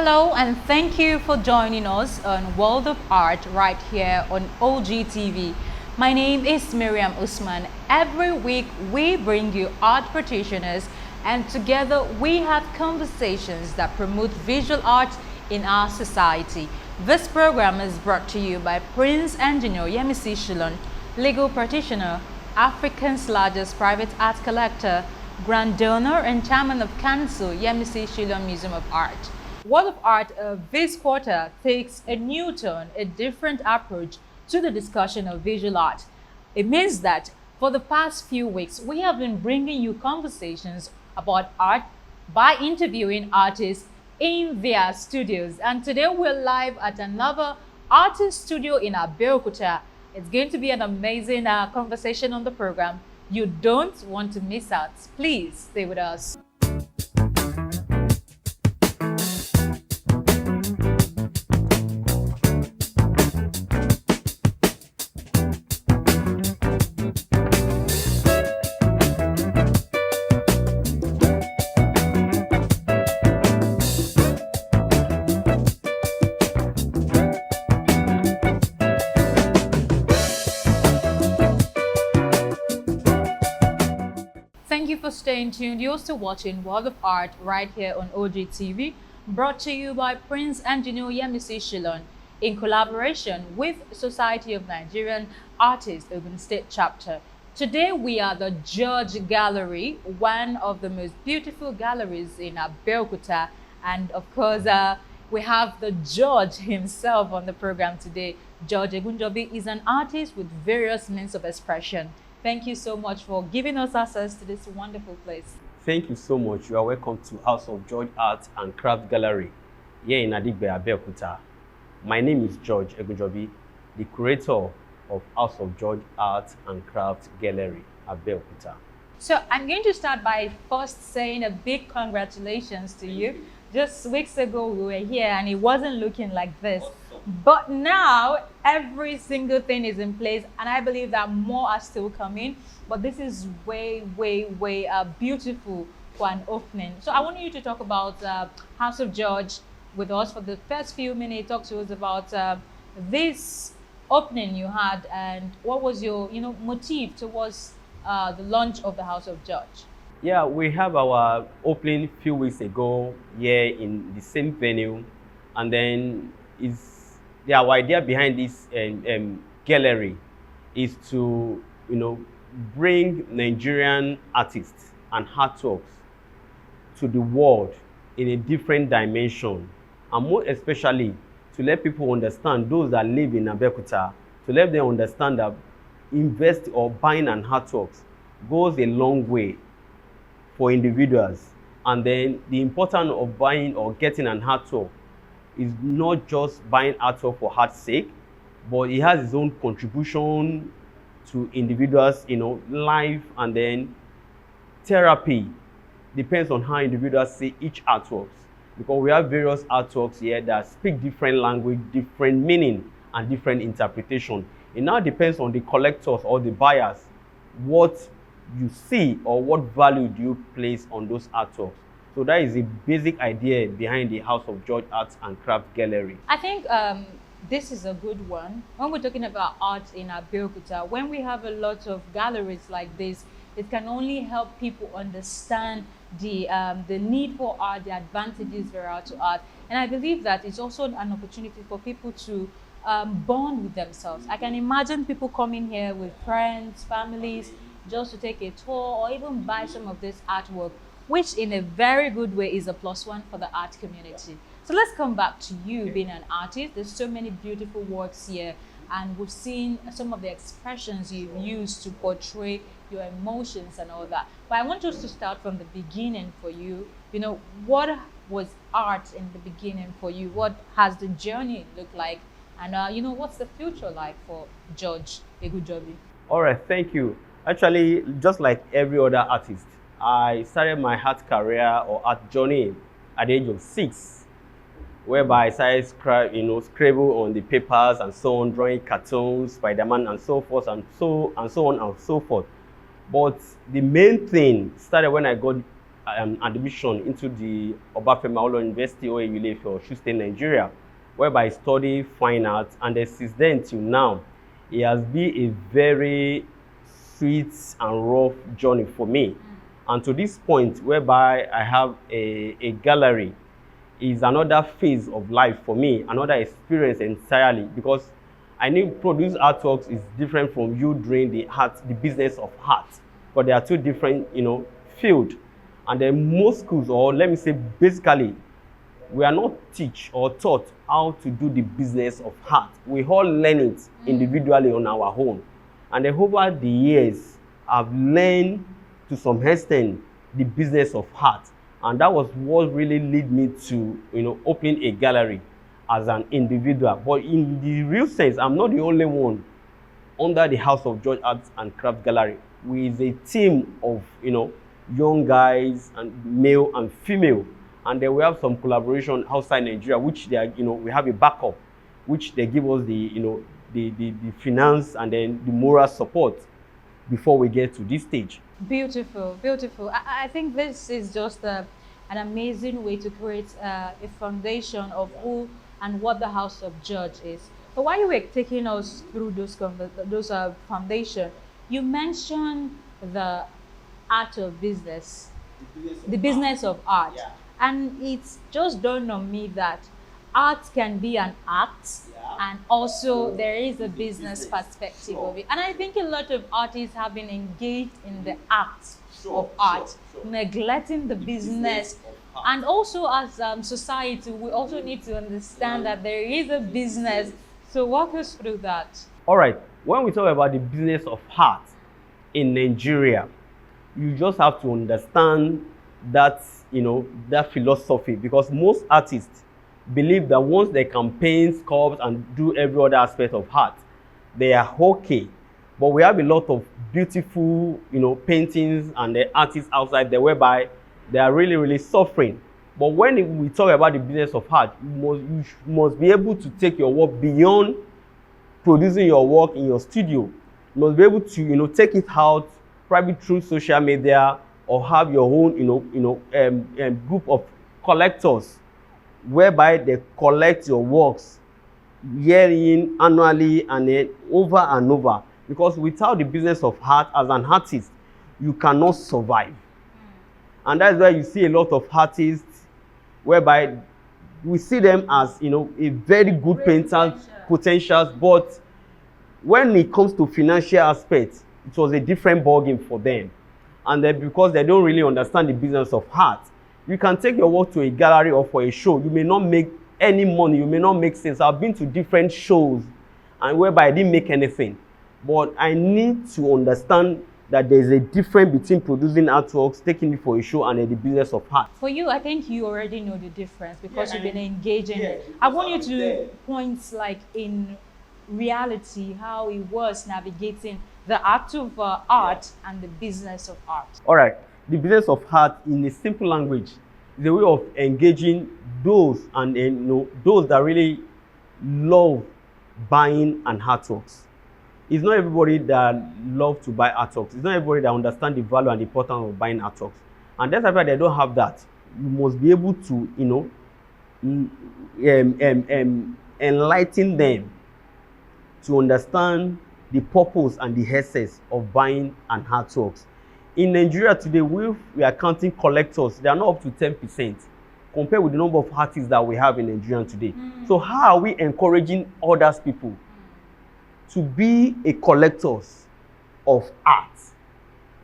Hello and thank you for joining us on World of Art right here on Ogtv. My name is Miriam Usman. Every week we bring you art practitioners and together we have conversations that promote visual art in our society. This program is brought to you by Prince Engineer Yemisi Shilon, legal practitioner, Africa's largest private art collector, Grand Donor and Chairman of Council, Yemisi Shilon Museum of Art. World of Art this quarter takes a new turn, a different approach to the discussion of visual art. It means that for the past few weeks, we have been bringing you conversations about art by interviewing artists in their studios. And today we're live at another artist studio in Abeokuta. It's going to be an amazing conversation on the program. You don't want to miss out. Please stay with us. Thank you for staying tuned. You're still watching World of Art right here on Ogtv, brought to you by Prince Engineer Yemisi Shilon in collaboration with Society of Nigerian Artists Ogun State Chapter. Today we are the George Gallery, one of the most beautiful galleries in Abeokuta, and of course we have the George himself on the program today. George Egunjobi is an artist with various means of expression. Thank you so much for giving us access to this wonderful place. Thank you so much. You are welcome to House of George Art and Craft Gallery here in Adigbe, Abeokuta. My name is George Egunjobi, the curator of House of George Art and Craft Gallery, Abeokuta. So I'm going to start by first saying a big congratulations to you. Just weeks ago we were here and it wasn't looking like this. But now every single thing is in place and I believe that more are still coming. But this is way beautiful for an opening. So I want you to talk about House of George with us for the first few minutes. Talk to us about this opening you had and what was your motive towards the launch of the House of George. Yeah, we have our opening a few weeks ago here in the same venue, and then our idea behind this gallery is to bring Nigerian artists and artworks to the world in a different dimension, and more especially to let people understand, those that live in Abeokuta, to let them understand that invest or buying an artwork goes a long way for individuals. And then the importance of buying or getting an artwork is not just buying artwork for art's sake, but it has its own contribution to individuals, life, and then therapy. Depends on how individuals see each artwork, because we have various artworks here that speak different language, different meaning, and different interpretation. It now depends on the collectors or the buyers what you see or what value do you place on those artworks. So that is the basic idea behind the House of George Arts and Craft Gallery. I think this is a good one. When we're talking about art in Abeokuta, when we have a lot of galleries like this, it can only help people understand the need for art, the advantages there are to art. And I believe that it's also an opportunity for people to bond with themselves. I can imagine people coming here with friends, families, just to take a tour or even buy some of this artwork, which in a very good way is a plus one for the art community. So let's come back to you being an artist. There's so many beautiful works here and we've seen some of the expressions you've used to portray your emotions and all that. But I want us to start from the beginning for you. What was art in the beginning for you? What has the journey looked like? And what's the future like for George Egunjobi? All right, thank you. Actually, just like every other artist, I started my art career or art journey at the age of 6, whereby I started scribble on the papers and so on, drawing cartoons, Spider-Man and so forth and so on and so forth. But the main thing started when I got admission into the Obafemi Awolowo University or Ile-Ife or Osun State, Nigeria, whereby I study fine arts, and then since then till now, it has been a very sweet and rough journey for me. And to this point, whereby I have a gallery, is another phase of life for me, another experience entirely, because I think produce artworks is different from you doing the business of art, but they are two different, field. And then most schools, or let me say basically, we are not teach or taught how to do the business of art. We all learn it individually on our own. And then over the years, I've learned to some extent the business of art. And that was what really led me to, opening a gallery as an individual. But in the real sense, I'm not the only one under the House of George Arts and Craft Gallery. We is a team of, young guys, and male and female. And then we have some collaboration outside Nigeria, which they are, we have a backup, which they give us the finance and then the moral support before we get to this stage. Beautiful, beautiful. I think this is just an amazing way to create a foundation of who and what the House of Judge is. But while you were taking us through those foundation, you mentioned the art of business, the business of art. Yeah. And it's just dawned on me that art can be an act, and also there is a business perspective of it. And I think a lot of artists have been engaged in the act of art, neglecting the business. And also as society, we also need to understand that there is a business. So walk us through that. All right, when we talk about the business of art in Nigeria, you just have to understand that, that philosophy, because most artists believe that once they can paint, sculpt, and do every other aspect of art, they are okay. But we have a lot of beautiful, paintings and the artists outside there whereby they are really, really suffering. But when we talk about the business of art, you must be able to take your work beyond producing your work in your studio. You must be able to, take it out, probably through social media, or have your own, group of collectors, whereby they collect your works year in, annually, and then over and over. Because without the business of art, as an artist, you cannot survive. And that's why you see a lot of artists, whereby we see them as, a very good painter, potentials, but when it comes to financial aspects, it was a different ballgame for them. And then because they don't really understand the business of art, you can take your work to a gallery or for a show. You may not make any money, you may not make sense. I've been to different shows and whereby I didn't make anything. But I need to understand that there's a difference between producing artworks, taking it for a show, and the business of art. For you, I think you already know the difference because you've been engaging. I want you to point like in reality how it was navigating the act of art and the business of art. All right. The business of art, in a simple language, is a way of engaging those and those that really love buying an artworks. It's not everybody that loves to buy artworks. It's not everybody that understands the value and the importance of buying artworks. And that's why they don't have that. You must be able to, enlighten them to understand the purpose and the essence of buying an artworks. In Nigeria today, we are counting collectors. They are not up to 10% compared with the number of artists that we have in Nigeria today. So how are we encouraging other people to be a collectors of art?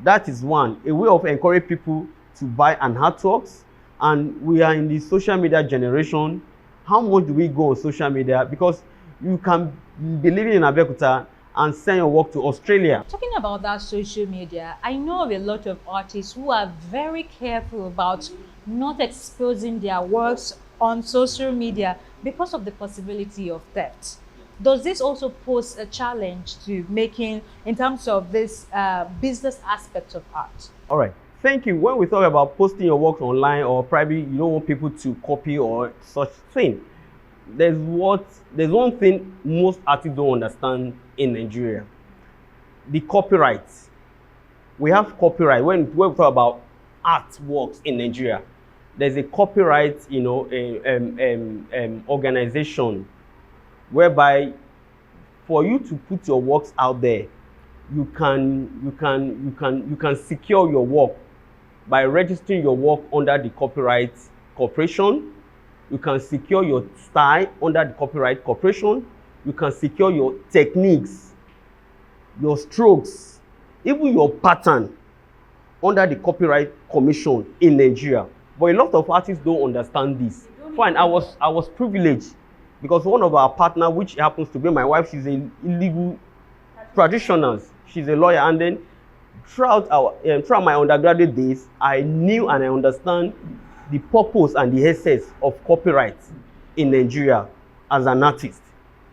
That is one, a way of encouraging people to buy an artworks. And we are in the social media generation. How much do we go on social media? Because you can be living in Abeokuta and send your work to Australia. Talking about that social media, I know of a lot of artists who are very careful about not exposing their works on social media because of the possibility of theft. Does this also pose a challenge to making, in terms of this business aspect of art? All right, thank you. When we talk about posting your work online or private, you don't want people to copy or such thing. There's one thing most artists don't understand in Nigeria: the copyright. We have copyright. When we talk about artworks in Nigeria. There's a copyright, organization whereby for you to put your works out there, you can secure your work by registering your work under the copyright corporation. You can secure your style under the copyright corporation. You can secure your techniques, your strokes, even your pattern under the copyright commission in Nigeria. But a lot of artists don't understand this. Fine, I was privileged because one of our partners, which happens to be my wife, she's a legal practitioner. She's a lawyer, and then throughout my undergraduate days, I knew and I understand the purpose and the essence of copyright in Nigeria as an artist.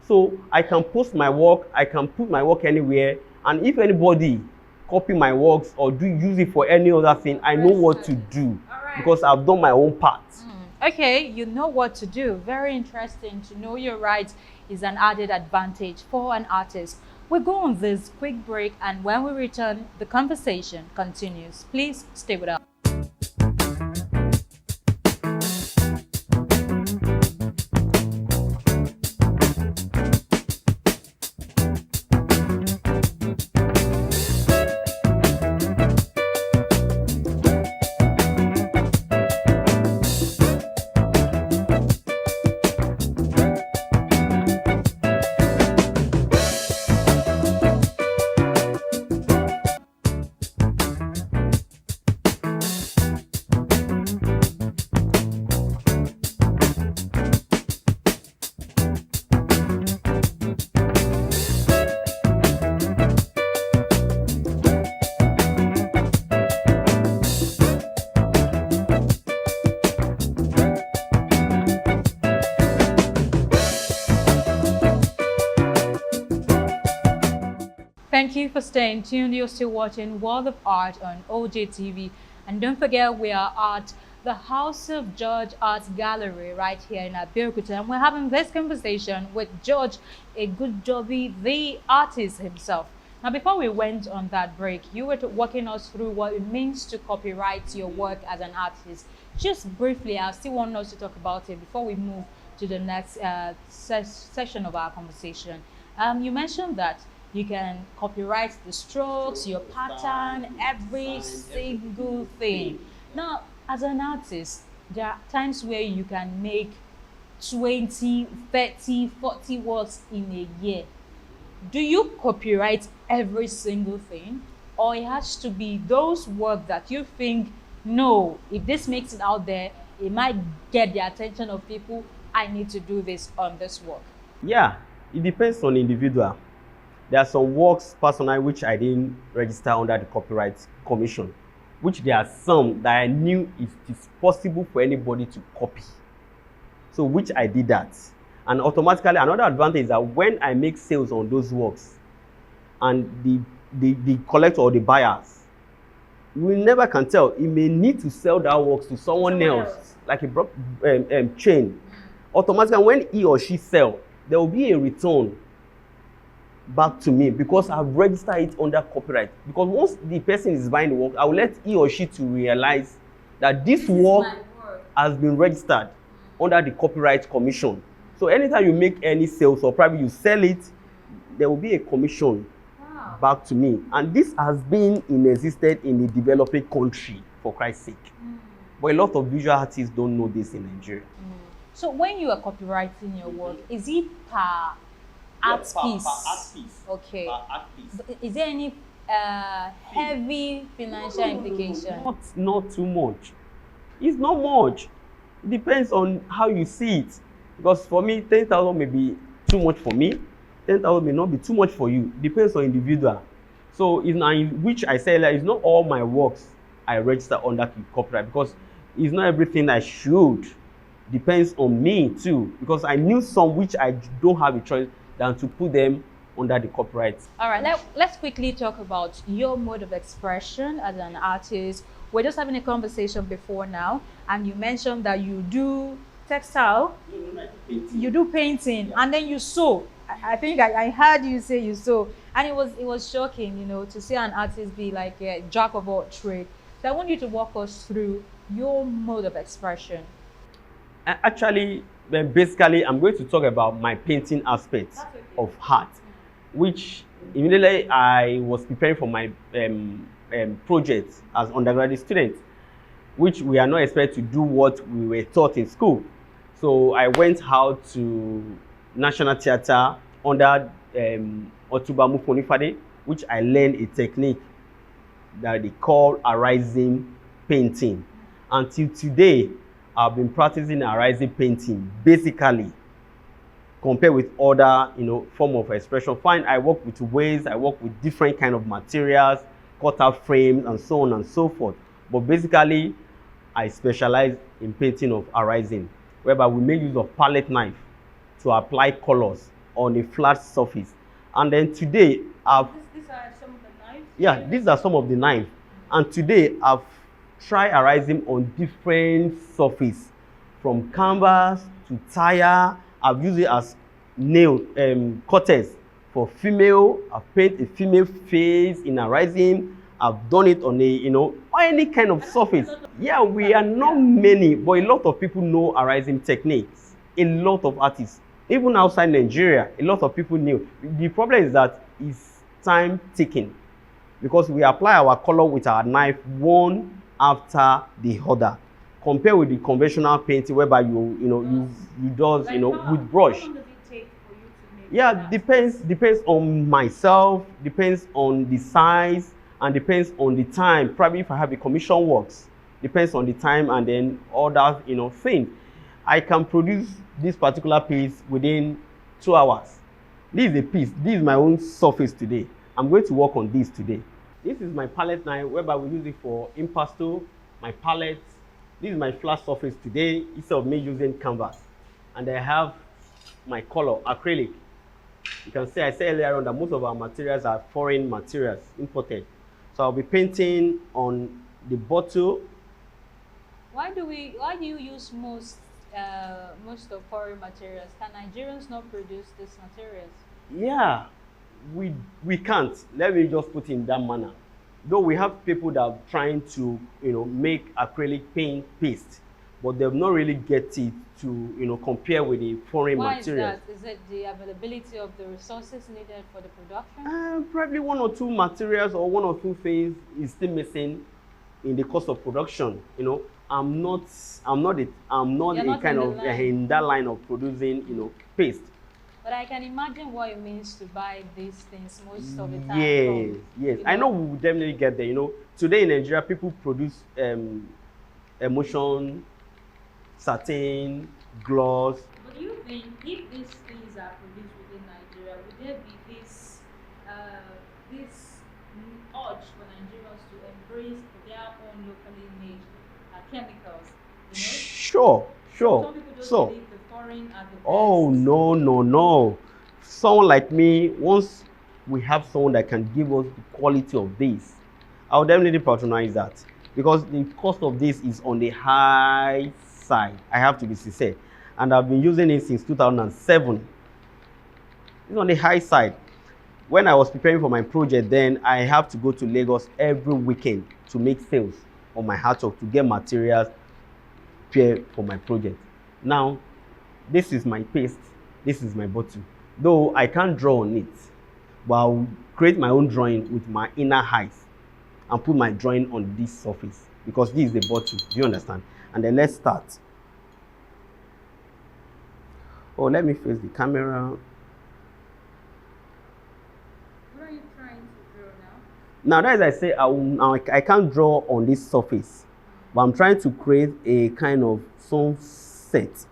So I can post my work, I can put my work anywhere, and if anybody copy my works or use it for any other thing, I know what to do because I've done my own part. Okay, you know what to do. Very interesting. To know your rights is an added advantage for an artist. We'll go on this quick break, and when we return, the conversation continues. Please stay with us. Thank you for staying tuned. You're still watching World of Art on Ogtv. And don't forget, we are at the House of George Arts Gallery right here in Abeokuta. And we're having this conversation with George Ogtv, the artist himself. Now, before we went on that break, you were walking us through what it means to copyright your work as an artist. Just briefly, I still want us to talk about it before we move to the next session of our conversation. You mentioned that you can copyright the strokes, your pattern, every single thing. Now, as an artist, there are times where you can make 20, 30, 40 works in a year. Do you copyright every single thing? Or it has to be those work that you think, no, if this makes it out there, it might get the attention of people, I need to do this on this work? Yeah, it depends on the individual. There are some works personally which I didn't register under the Copyright Commission, which there are some that I knew it is possible for anybody to copy. So which I did that. And automatically another advantage is that when I make sales on those works and the collector or the buyers, we never can tell. He may need to sell that works to someone else, like a chain. Automatically when he or she sell, there will be a return back to me because I've registered it under copyright. Because once the person is buying the work, I will let he or she to realize that this work has been registered under the Copyright Commission. So anytime you make any sales or probably you sell it, there will be a commission back to me. And this has been in existence in the developing country, for Christ's sake. But a lot of visual artists don't know this in Nigeria. So when you are copyrighting your work, is it per art piece? Per art piece. Okay. Per art piece. Is there any heavy financial implication? Not too much. It's not much. It depends on how you see it. Because for me, 10,000 may be too much for me. 10,000 may not be too much for you. Depends on individual. So in which I say that it's not all my works I register under copyright because it's not everything I should. Depends on me too. Because I knew some which I don't have a choice than to put them under the copyright. All right, let's quickly talk about your mode of expression as an artist. We're just having a conversation before now, and you mentioned that you do textile, you do painting, and then you sew. I think I heard you say you sew, and it was shocking, you know, to see an artist be like a jack of all trades. So I want you to walk us through your mode of expression. Actually, basically, I'm going to talk about my painting aspects of art, which immediately I was preparing for my project as undergraduate student, which we are not expected to do what we were taught in school. So I went out to National Theatre under Otuba Mufonifade, which I learned a technique that they call arising painting. Until today, I've been practicing arising painting basically compared with other form of expression. Fine, I work with waves, I work with different kind of materials, cutout frames, and so on and so forth. But basically, I specialize in painting of arising, whereby we make use of palette knife to apply colors on a flat surface. And then today, These are some of the knives? yeah, these are some of the knives. And today, I've tried arising on different surface, from canvas to tire. I've used it as nail cutters for female. I've painted a female face in arising. I've done it on a on any kind of surface. Yeah, we are not many, but a lot of people know arising techniques. A lot of artists, even outside Nigeria, a lot of people knew. The problem is that it's time taking, because we apply our color with our knife one after the other, compared with the conventional painting whereby you does with brush. How long does it take for you to make Yeah, that? depends on myself, depends on the size, and depends on the time. Probably if I have a commission works, depends on the time, and then all that things. I can produce this particular piece within 2 hours. This is a piece. This is my own surface today. I'm going to work on this today. This is my palette knife, whereby we use it for impasto, my palette. This is my flat surface today, instead of me using canvas. And I have my color, acrylic. You can see I said earlier on that most of our materials are foreign materials, imported. So I'll be painting on the bottle. Why do you use most of foreign materials? Can Nigerians not produce these materials? Yeah, we can't. Let me just put it in that manner. Though we have people that are trying to make acrylic paint paste, but they've not really get it to compare with the foreign materials. Why is that? Is it the availability of the resources needed for the production? Probably one or two materials or one or two things is still missing in the cost of production. I'm not a kind of in that line of producing paste. But I can imagine what it means to buy these things most of the time. Yes. I know we will definitely get there. Today in Nigeria, people produce emulsion, satin, gloss. But do you think if these things are produced within Nigeria, would there be this urge for Nigerians to embrace their own locally made chemicals? Sure. Some people just believe the foreign are the best. Oh, no. Someone like me, once we have someone that can give us the quality of this, I would definitely patronize that, because the cost of this is on the high side. I have to be sincere. And I've been using it since 2007. It's on the high side. When I was preparing for my project, then I have to go to Lagos every weekend to make sales on my artwork, to get materials prepared for my project. Now, this is my paste, this is my bottle. Though I can't draw on it, but I'll create my own drawing with my inner eyes and put my drawing on this surface, because this is the bottle. Do you understand? And then let's start. Oh, let me face the camera. What are you trying to draw now? Now, that is, I say, I can't draw on this surface, but I'm trying to create a kind of sunset.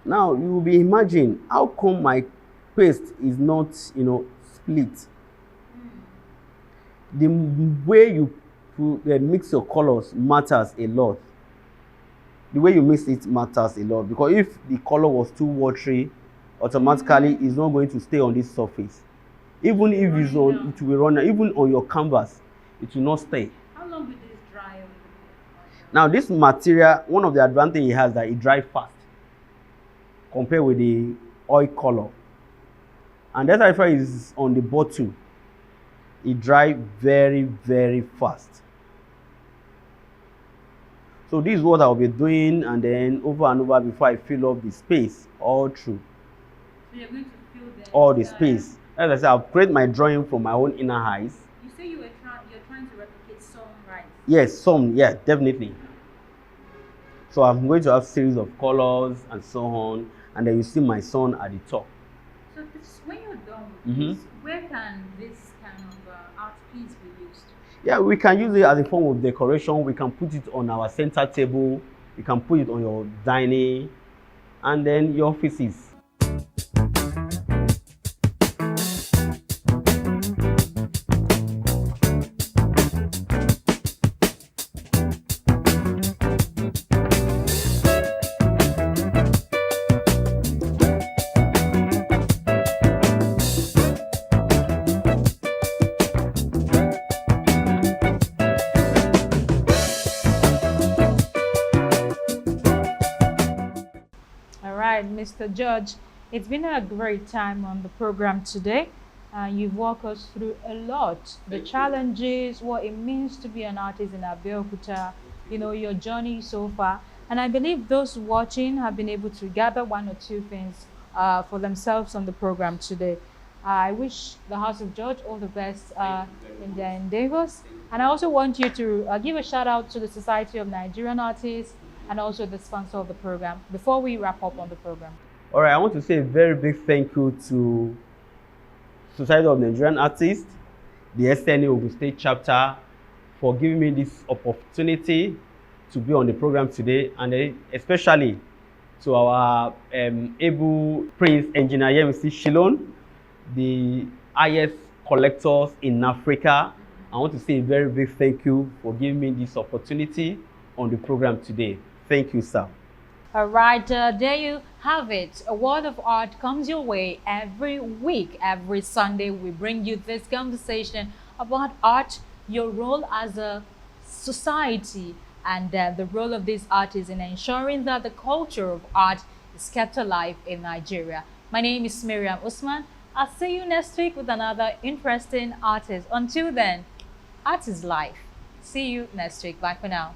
Now, you will be imagining, how come my paste is not, split? The way you mix your colors matters a lot. The way you mix it matters a lot, because if the color was too watery, automatically it's not going to stay on this surface. Even if it's on, it will run. Even on your canvas, it will not stay. How long will this dry? Now, this material, one of the advantages it has that it dries fast, compared with the oil color. And that refer is on the bottle. It dries very, very fast. So this is what I'll be doing, and then over and over before I fill up the space all through. So you're going to fill All the space. As I said, I'll create my drawing from my own inner eyes. You say you're trying to replicate some, right? Yes, some, yeah, definitely. So I'm going to have series of colors and so on, and then you see my son at the top. So when you're done with this, where can this kind of art piece be used? Yeah, we can use it as a form of decoration. We can put it on our center table. You can put it on your dining, and then your offices. Mr. George, it's been a great time on the program today. You've walked us through a lot, the challenges, what it means to be an artist in Abeokuta, your journey so far. And I believe those watching have been able to gather one or two things for themselves on the program today. I wish the House of George all the best in their endeavors. And I also want you to give a shout out to the Society of Nigerian Artists and also the sponsor of the program before we wrap up on the program. All right, I want to say a very big thank you to Society of Nigerian Artists, the SNA Ogun State chapter, for giving me this opportunity to be on the program today, and especially to our able Prince Engineer Yemisi Shilon, the highest collectors in Africa. I want to say a very big thank you for giving me this opportunity on the program today. Thank you, sir. All right, there you have it. A World of Art comes your way every week. Every Sunday, we bring you this conversation about art, your role as a society, and the role of these artists in ensuring that the culture of art is kept alive in Nigeria. My name is Miriam Usman. I'll see you next week with another interesting artist. Until then, art is life. See you next week. Bye for now.